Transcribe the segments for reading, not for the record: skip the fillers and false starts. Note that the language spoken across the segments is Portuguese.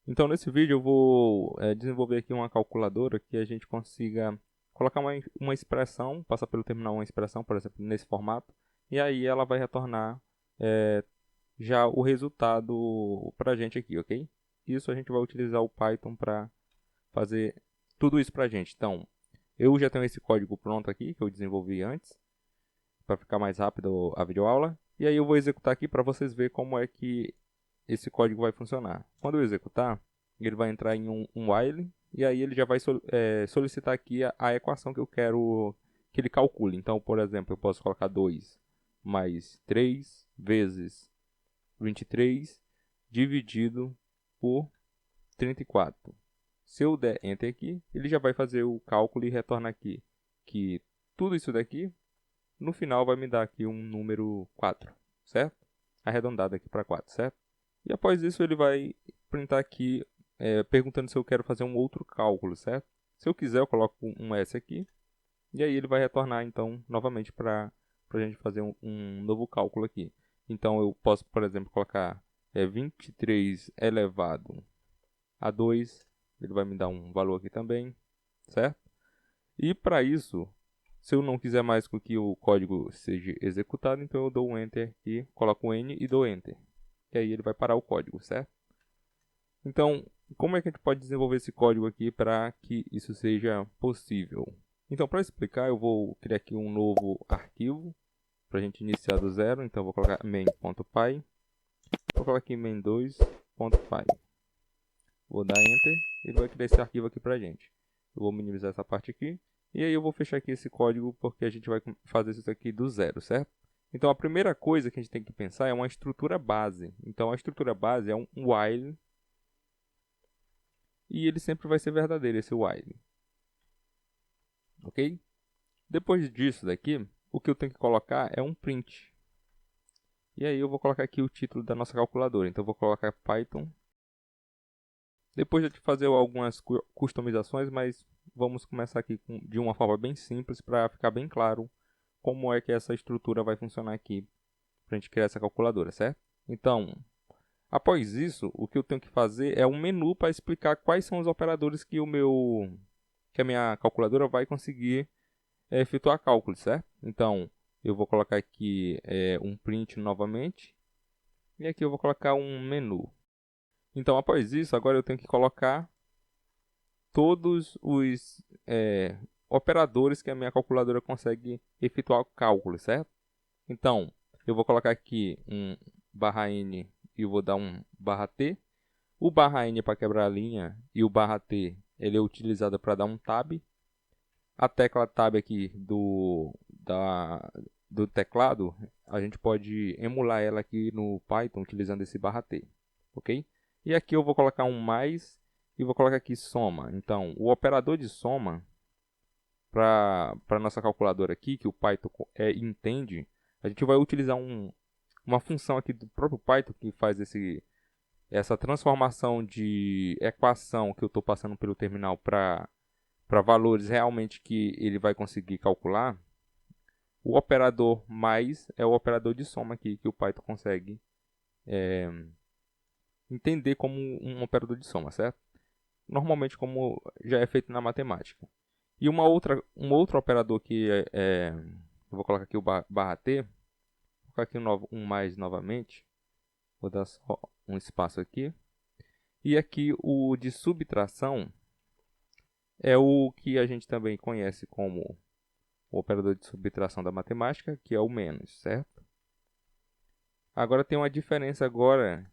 Então, nesse vídeo eu vou desenvolver aqui uma calculadora que a gente consiga colocar uma expressão, passar pelo terminal uma expressão, por exemplo, nesse formato, e aí ela vai retornar eh, já o resultado para a gente aqui, ok? Isso a gente vai utilizar o Python para fazer tudo isso para a gente. Então, eu já tenho esse código pronto aqui, que eu desenvolvi antes, para ficar mais rápido a videoaula, e aí eu vou executar aqui para vocês verem como é que esse código vai funcionar. Quando eu executar, ele vai entrar em um while e aí ele já vai solicitar aqui a equação que eu quero que ele calcule. Então, por exemplo, eu posso colocar 2 mais 3 vezes 23 dividido por 34. Se eu der Enter aqui, ele já vai fazer o cálculo e retorna aqui que tudo isso daqui, no final, vai me dar aqui um número 4, certo? Arredondado aqui para 4, certo? E após isso ele vai printar aqui perguntando se eu quero fazer um outro cálculo, certo? Se eu quiser eu coloco um S aqui e aí ele vai retornar então novamente para a gente fazer um novo cálculo aqui. Então eu posso, por exemplo, colocar 23 elevado a 2, ele vai me dar um valor aqui também, certo? E para isso, se eu não quiser mais que o código seja executado, então eu dou um Enter aqui, coloco um N e dou Enter. E aí ele vai parar o código, certo? Então, como é que a gente pode desenvolver esse código aqui para que isso seja possível? Então, para explicar, eu vou criar aqui um novo arquivo para a gente iniciar do zero. Então, eu vou colocar main.py, vou colocar aqui main2.py. Vou dar Enter, ele vai criar esse arquivo aqui para a gente. Eu vou minimizar essa parte aqui. E aí eu vou fechar aqui esse código porque a gente vai fazer isso aqui do zero, certo? Então, a primeira coisa que a gente tem que pensar é uma estrutura base. Então, a estrutura base é um while e ele sempre vai ser verdadeiro, esse while. Ok? Depois disso daqui, o que eu tenho que colocar é um print. E aí eu vou colocar aqui o título da nossa calculadora. Então eu vou colocar Python. Depois de fazer algumas customizações, mas vamos começar aqui de uma forma bem simples para ficar bem claro como é que essa estrutura vai funcionar aqui para a gente criar essa calculadora, certo? Então, após isso, o que eu tenho que fazer é um menu para explicar quais são os operadores que a minha calculadora vai conseguir efetuar cálculos, certo? Então, eu vou colocar aqui um print novamente. E aqui eu vou colocar um menu. Então, após isso, agora eu tenho que colocar todos os operadores que a minha calculadora consegue efetuar o cálculo, certo? Então, eu vou colocar aqui um barra N e eu vou dar um barra T. O barra N é para quebrar a linha e o barra T ele é utilizado para dar um tab. A tecla Tab aqui do teclado, a gente pode emular ela aqui no Python utilizando esse barra T, ok? E aqui eu vou colocar um mais e vou colocar aqui soma. Então, o operador de soma, para a nossa calculadora aqui, que o Python entende, a gente vai utilizar uma função aqui do próprio Python que faz essa transformação de equação que eu estou passando pelo terminal para valores realmente que ele vai conseguir calcular. O operador mais é o operador de soma aqui que o Python consegue entender como um operador de soma, certo? Normalmente como já é feito na matemática. E um outro operador que eu vou colocar aqui o barra T, vou colocar aqui um mais novamente, vou dar só um espaço aqui. E aqui o de subtração é o que a gente também conhece como o operador de subtração da matemática, que é o menos, certo? Agora tem uma diferença agora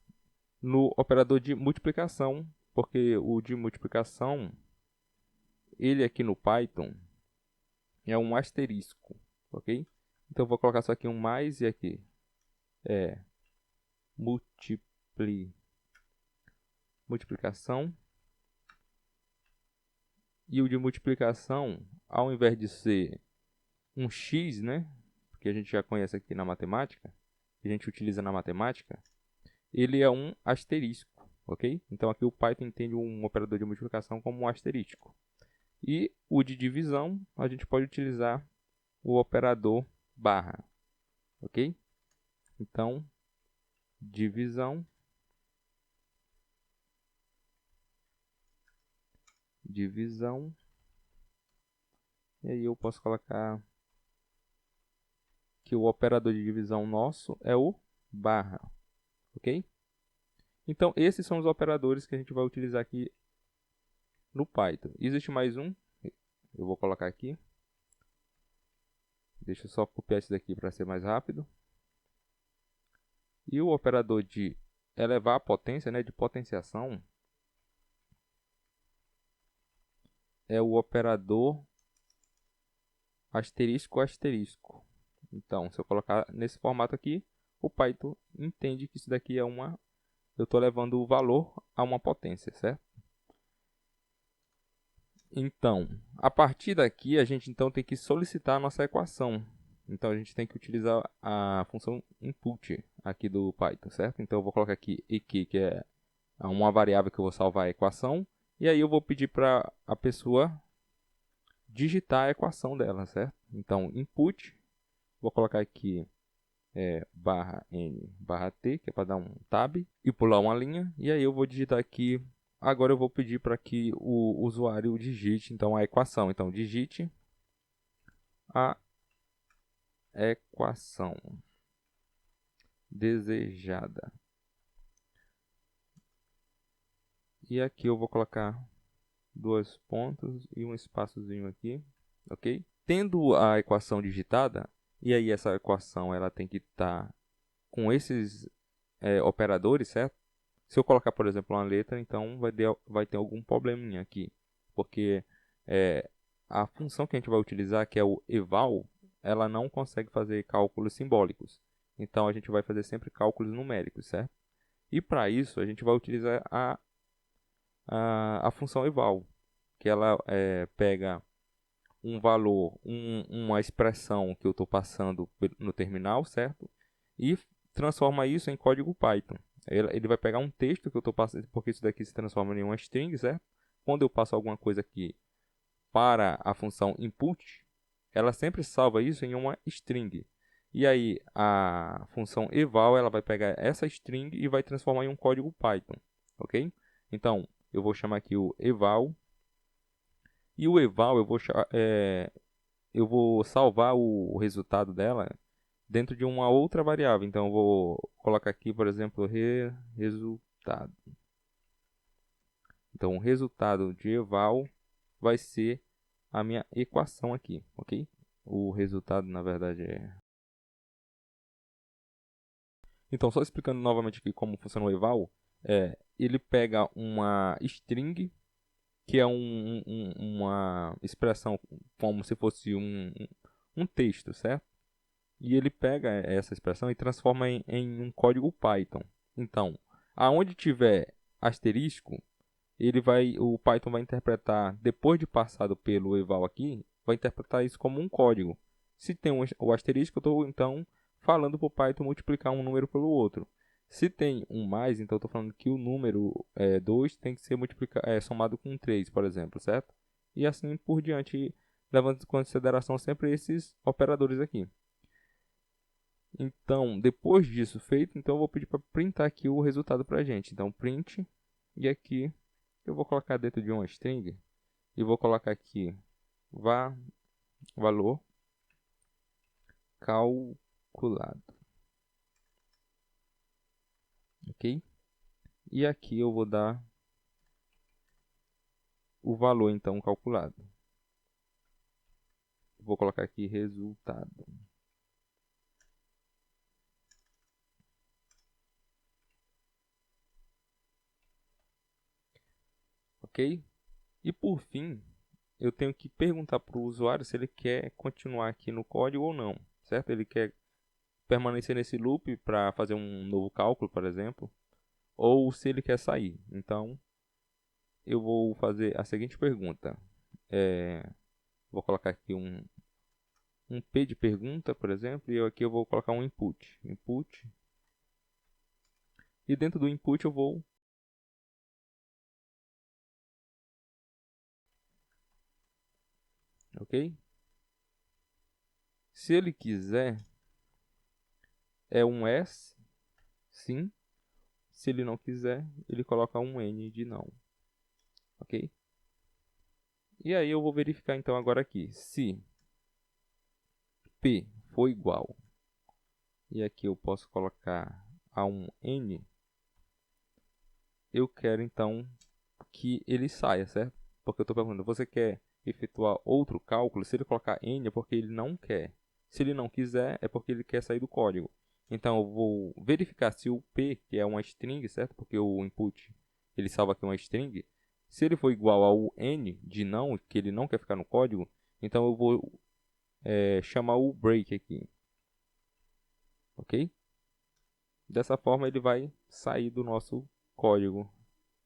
no operador de multiplicação, porque o de multiplicação, ele aqui no Python é um asterisco, ok? Então eu vou colocar só aqui um mais e aqui é multiplicação. E o de multiplicação, ao invés de ser um x, né? Porque a gente já conhece aqui na matemática, que a gente utiliza na matemática, ele é um asterisco, ok? Então aqui o Python entende um operador de multiplicação como um asterisco. E o de divisão, a gente pode utilizar o operador barra, ok? Então, divisão divisão. E aí eu posso colocar que o operador de divisão nosso é o barra, ok? Então esses são os operadores que a gente vai utilizar aqui no Python. Existe mais um, eu vou colocar aqui. Deixa eu só copiar esse daqui para ser mais rápido. E o operador de elevar a potência, né, de potenciação, é o operador asterisco asterisco. Então, se eu colocar nesse formato aqui, o Python entende que isso daqui é eu estou levando o valor a uma potência, certo? Então, a partir daqui, a gente então tem que solicitar a nossa equação. Então, a gente tem que utilizar a função input aqui do Python, certo? Então, eu vou colocar aqui eq, que é uma variável que eu vou salvar a equação. E aí, eu vou pedir para a pessoa digitar a equação dela, certo? Então, input, vou colocar aqui barra n barra t, que é para dar um tab, e pular uma linha. E aí, eu vou digitar aqui. Agora eu vou pedir para que o usuário digite então a equação. Então, digite a equação desejada. E aqui eu vou colocar dois pontos e um espaçozinho aqui, ok? Tendo a equação digitada, e aí essa equação ela tem que estar com esses operadores, certo? Se eu colocar, por exemplo, uma letra, então vai ter algum probleminha aqui, porque a função que a gente vai utilizar, que é o eval, ela não consegue fazer cálculos simbólicos. Então, a gente vai fazer sempre cálculos numéricos, certo? E para isso, a gente vai utilizar a função eval, que ela pega um valor, uma expressão que eu estou passando no terminal, certo? E transforma isso em código Python. Ele vai pegar um texto que eu estou passando, porque isso daqui se transforma em uma string, certo? Quando eu passo alguma coisa aqui para a função input, ela sempre salva isso em uma string. E aí a função eval ela vai pegar essa string e vai transformar em um código Python, ok? Então eu vou chamar aqui o eval, e o eval eu vou salvar o resultado dela dentro de uma outra variável. Então eu vou colocar aqui, por exemplo, resultado. Então o resultado de eval vai ser a minha equação aqui, ok? O resultado, na verdade, é... Então, só explicando novamente aqui como funciona o eval, ele pega uma string, que é uma expressão como se fosse um texto, certo? E ele pega essa expressão e transforma em um código Python. Então, aonde tiver asterisco, o Python vai interpretar, depois de passado pelo eval aqui, vai interpretar isso como um código. Se tem o asterisco, eu estou então falando para o Python multiplicar um número pelo outro. Se tem um mais, então eu estou falando que o número 2 tem que ser somado com 3, por exemplo, certo? E assim por diante, levando em consideração sempre esses operadores aqui. Então, depois disso feito, então eu vou pedir para printar aqui o resultado para a gente. Então, print, e aqui eu vou colocar dentro de uma string e vou colocar aqui valor calculado, ok? E aqui eu vou dar o valor então calculado. Vou colocar aqui resultado, ok? E por fim, eu tenho que perguntar para o usuário se ele quer continuar aqui no código ou não, certo? Ele quer permanecer nesse loop para fazer um novo cálculo, por exemplo, ou se ele quer sair. Então, eu vou fazer a seguinte pergunta. Vou colocar aqui um P de pergunta, por exemplo, e aqui eu vou colocar um input. Input. E dentro do input eu vou... Ok? Se ele quiser, é um S, sim. Se ele não quiser, ele coloca um N de não. Ok? E aí eu vou verificar então agora aqui, se P for igual, e aqui eu posso colocar a um N, eu quero então que ele saia, certo? Porque eu estou perguntando, você quer efetuar outro cálculo? Se ele colocar N é porque ele não quer. Se ele não quiser, é porque ele quer sair do código. Então eu vou verificar se o P, que é uma string, certo? Porque o input ele salva aqui uma string. Se ele for igual ao N de não, que ele não quer ficar no código, então eu vou chamar o break aqui. Ok? Dessa forma ele vai sair do nosso código,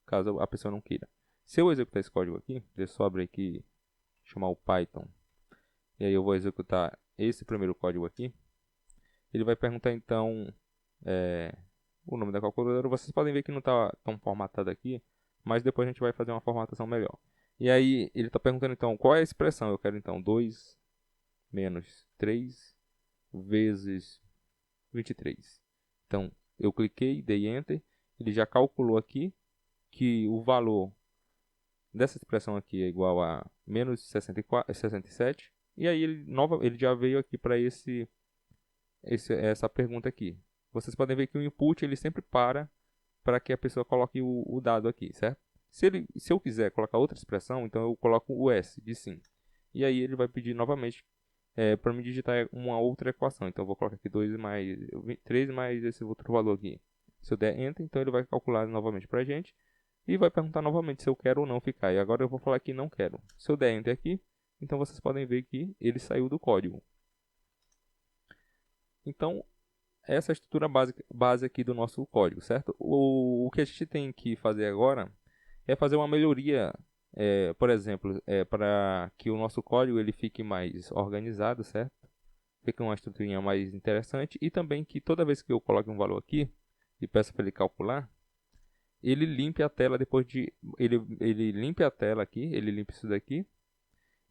caso a pessoa não queira. Se eu executar esse código aqui, deixa eu só abrir aqui, chamar o Python, e aí eu vou executar esse primeiro código aqui, ele vai perguntar então o nome da calculadora. Vocês podem ver que não está tão formatado aqui, mas depois a gente vai fazer uma formatação melhor. E aí ele está perguntando então qual é a expressão. Eu quero então 2 menos 3 vezes 23. Então eu cliquei, dei Enter, ele já calculou aqui que o valor dessa expressão aqui é igual a menos 67. E aí ele já veio aqui para essa pergunta aqui. Vocês podem ver que o input ele sempre para que a pessoa coloque o dado aqui, certo? Se eu quiser colocar outra expressão, então eu coloco o S de sim. E aí ele vai pedir novamente para me digitar uma outra equação. Então eu vou colocar aqui 2 mais 3 mais esse outro valor aqui. Se eu der Enter, então ele vai calcular novamente para a gente. E vai perguntar novamente se eu quero ou não ficar. E agora eu vou falar que não quero. Se eu der Enter aqui, então vocês podem ver que ele saiu do código. Então, essa é a estrutura base aqui do nosso código, certo? O que a gente tem que fazer agora é fazer uma melhoria, por exemplo, para que o nosso código ele fique mais organizado, certo? Fique uma estruturinha mais interessante e também que toda vez que eu coloque um valor aqui e peço para ele calcular, ele limpe a tela depois de ele limpe a tela aqui, ele limpe isso daqui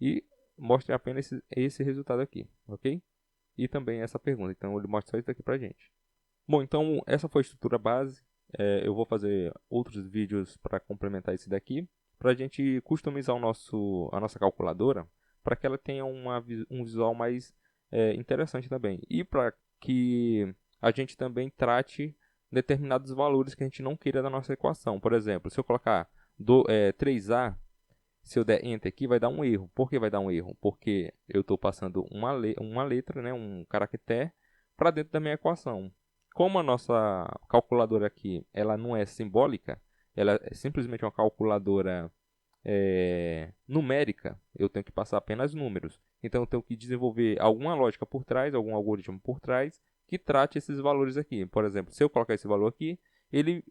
e mostre apenas esse resultado aqui, ok? E também essa pergunta. Então ele mostra só isso aqui pra gente. Bom, então essa foi a estrutura base. Eu vou fazer outros vídeos para complementar esse daqui, para a gente customizar a nossa calculadora, para que ela tenha um visual mais interessante também. E para que a gente também trate determinados valores que a gente não queira da nossa equação. Por exemplo, se eu colocar 3A, se eu der Enter aqui, vai dar um erro. Por que vai dar um erro? Porque eu estou passando uma letra, né, um caractere, para dentro da minha equação. Como a nossa calculadora aqui ela não é simbólica, ela é simplesmente uma calculadora numérica, eu tenho que passar apenas números. Então eu tenho que desenvolver alguma lógica por trás, algum algoritmo por trás, que trate esses valores aqui. Por exemplo, se eu colocar esse valor aqui, ele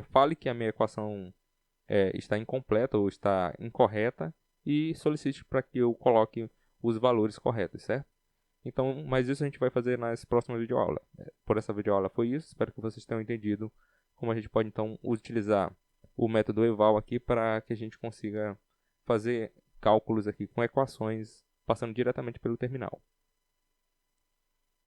fale que a minha equação está incompleta ou está incorreta e solicite para que eu coloque os valores corretos, certo? Então, mas isso a gente vai fazer nas próximas videoaulas. Por essa videoaula foi isso. Espero que vocês tenham entendido como a gente pode então utilizar o método eval aqui para que a gente consiga fazer cálculos aqui com equações passando diretamente pelo terminal.